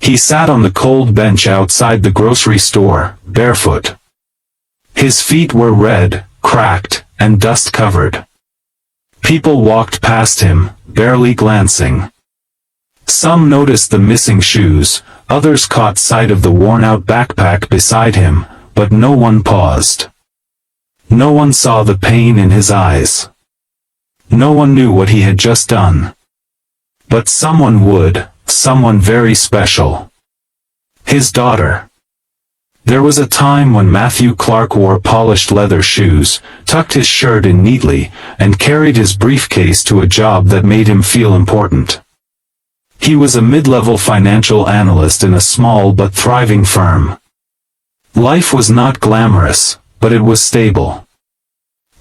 He sat on the cold bench outside the grocery store, barefoot. His feet were red, cracked, and dust-covered. People walked past him, barely glancing. Some noticed the missing shoes, others caught sight of the worn-out backpack beside him, but no one paused. No one saw the pain in his eyes. No one knew what he had just done. But someone would, someone very special. His daughter. There was a time when Matthew Clark wore polished leather shoes, tucked his shirt in neatly, and carried his briefcase to a job that made him feel important. He was a mid-level financial analyst in a small but thriving firm. Life was not glamorous, but it was stable.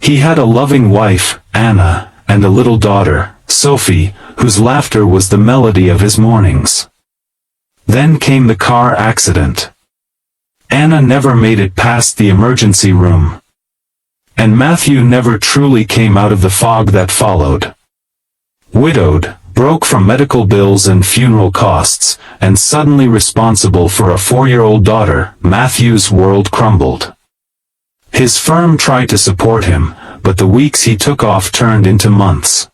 He had a loving wife, Anna, and a little daughter, Sophie, whose laughter was the melody of his mornings. Then came the car accident. Anna never made it past the emergency room. And Matthew never truly came out of the fog that followed. Widowed, broke from medical bills and funeral costs, and suddenly responsible for a 4-year-old daughter, Matthew's world crumbled. His firm tried to support him, but the weeks he took off turned into months.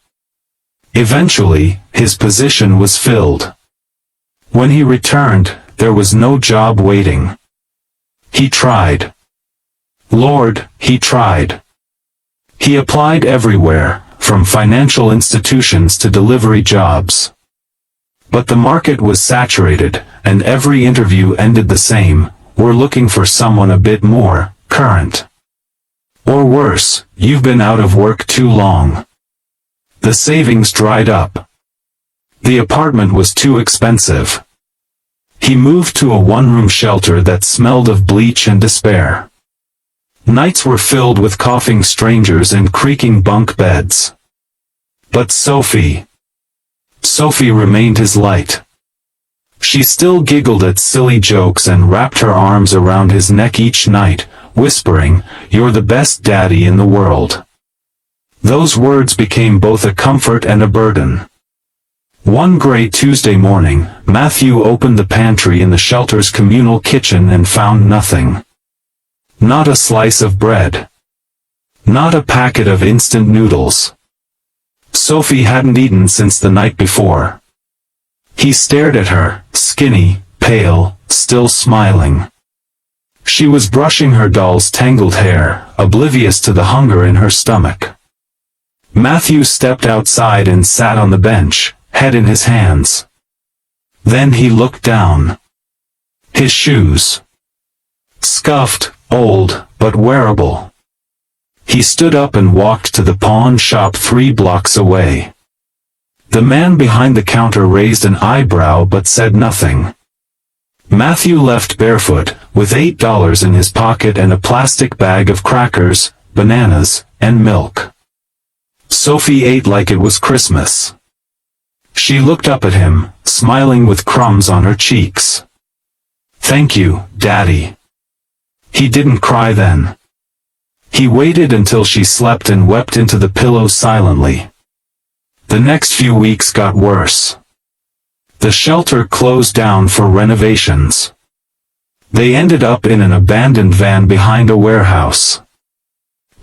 Eventually, his position was filled. When he returned, there was no job waiting. He tried. Lord, he tried. He applied everywhere, from financial institutions to delivery jobs. But the market was saturated, and every interview ended the same: "We're looking for someone a bit more current." Or worse, "You've been out of work too long." The savings dried up. The apartment was too expensive. He moved to a one-room shelter that smelled of bleach and despair. Nights were filled with coughing strangers and creaking bunk beds. But Sophie remained his light. She still giggled at silly jokes and wrapped her arms around his neck each night, whispering, "You're the best daddy in the world." Those words became both a comfort and a burden. One gray Tuesday morning, Matthew opened the pantry in the shelter's communal kitchen and found nothing. Not a slice of bread. Not a packet of instant noodles. Sophie hadn't eaten since the night before. He stared at her, skinny, pale, still smiling. She was brushing her doll's tangled hair, oblivious to the hunger in her stomach. Matthew stepped outside and sat on the bench, head in his hands. Then he looked down. His shoes. Scuffed, old, but wearable. He stood up and walked to the pawn shop 3 blocks away. The man behind the counter raised an eyebrow but said nothing. Matthew left barefoot, with $8 in his pocket and a plastic bag of crackers, bananas, and milk. Sophie ate like it was Christmas. She looked up at him, smiling with crumbs on her cheeks. "Thank you, Daddy." He didn't cry then. He waited until she slept and wept into the pillow silently. The next few weeks got worse. The shelter closed down for renovations. They ended up in an abandoned van behind a warehouse.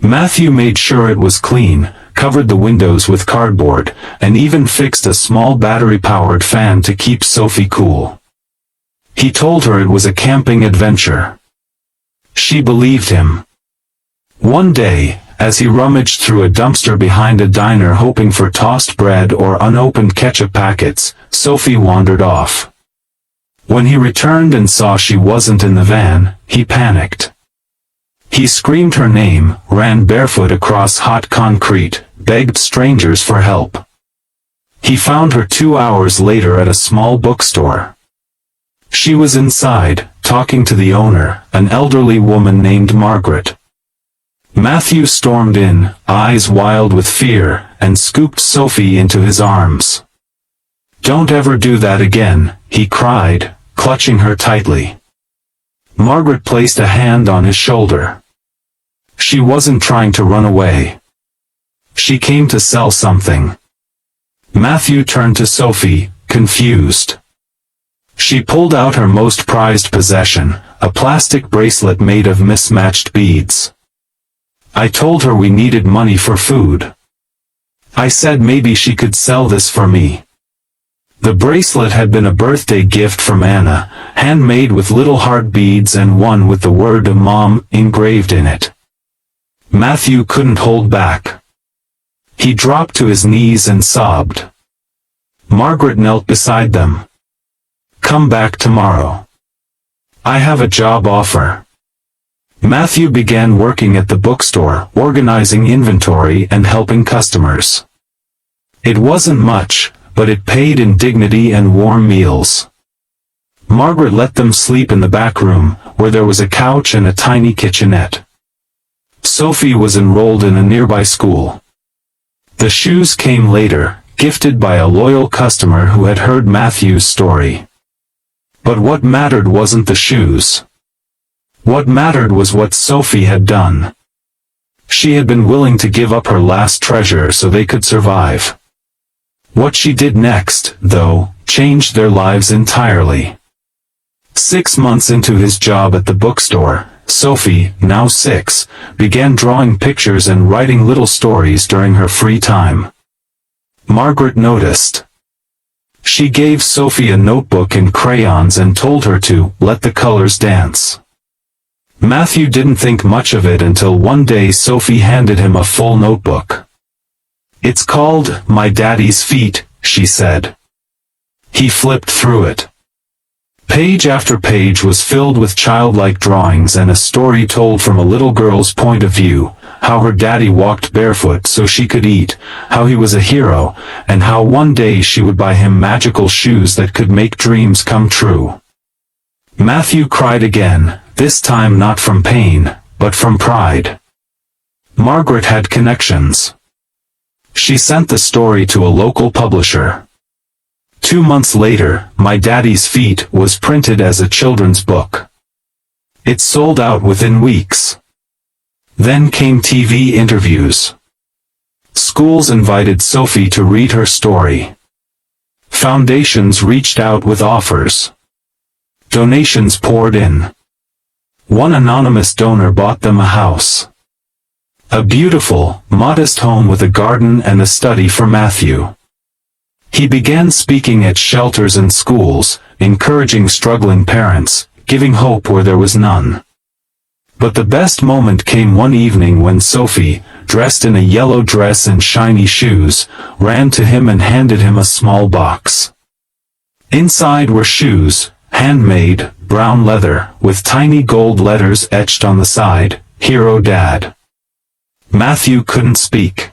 Matthew made sure it was clean, covered the windows with cardboard, and even fixed a small battery-powered fan to keep Sophie cool. He told her it was a camping adventure. She believed him. One day, as he rummaged through a dumpster behind a diner hoping for tossed bread or unopened ketchup packets, Sophie wandered off. When he returned and saw she wasn't in the van, he panicked. He screamed her name, ran barefoot across hot concrete, begged strangers for help. He found her 2 hours later at a small bookstore. She was inside, talking to the owner, an elderly woman named Margaret. Matthew stormed in, eyes wild with fear, and scooped Sophie into his arms. "Don't ever do that again," he cried, clutching her tightly. Margaret placed a hand on his shoulder. She wasn't trying to run away. She came to sell something. Matthew turned to Sophie, confused. She pulled out her most prized possession, a plastic bracelet made of mismatched beads. I told her we needed money for food. I said maybe she could sell this for me. The bracelet had been a birthday gift from Anna, handmade with little heart beads and one with the word Mom engraved in it. Matthew couldn't hold back. He dropped to his knees and sobbed. Margaret knelt beside them. Come back tomorrow. I have a job offer. Matthew began working at the bookstore, organizing inventory and helping customers. It wasn't much, but it paid in dignity and warm meals. Margaret let them sleep in the back room, where there was a couch and a tiny kitchenette. Sophie was enrolled in a nearby school. The shoes came later, gifted by a loyal customer who had heard Matthew's story. But what mattered wasn't the shoes. What mattered was what Sophie had done. She had been willing to give up her last treasure so they could survive. What she did next, though, changed their lives entirely. 6 months into his job at the bookstore, Sophie, now 6, began drawing pictures and writing little stories during her free time. Margaret noticed. She gave Sophie a notebook and crayons and told her to let the colors dance. Matthew didn't think much of it until one day Sophie handed him a full notebook. It's called My Daddy's Feet, she said. He flipped through it. Page after page was filled with childlike drawings and a story told from a little girl's point of view, how her daddy walked barefoot so she could eat, how he was a hero, and how one day she would buy him magical shoes that could make dreams come true. Matthew cried again, this time not from pain, but from pride. Margaret had connections. She sent the story to a local publisher. 2 months later, My Daddy's Feet was printed as a children's book. It sold out within weeks. Then came TV interviews. Schools invited Sophie to read her story. Foundations reached out with offers. Donations poured in. One anonymous donor bought them a house. A beautiful, modest home with a garden and a study for Matthew. He began speaking at shelters and schools, encouraging struggling parents, giving hope where there was none. But the best moment came one evening when Sophie, dressed in a yellow dress and shiny shoes, ran to him and handed him a small box. Inside were shoes, handmade, brown leather, with tiny gold letters etched on the side, Hero Dad. Matthew couldn't speak.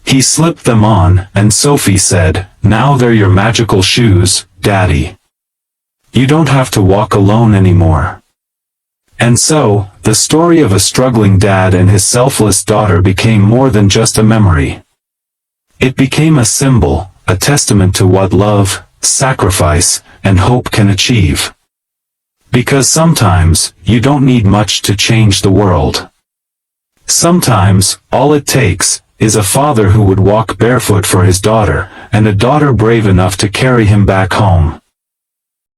He slipped them on, and Sophie said, now they're your magical shoes, Daddy. You don't have to walk alone anymore. And so, the story of a struggling dad and his selfless daughter became more than just a memory. It became a symbol, a testament to what love, sacrifice, and hope can achieve. Because sometimes, you don't need much to change the world. Sometimes, all it takes is a father who would walk barefoot for his daughter, and a daughter brave enough to carry him back home.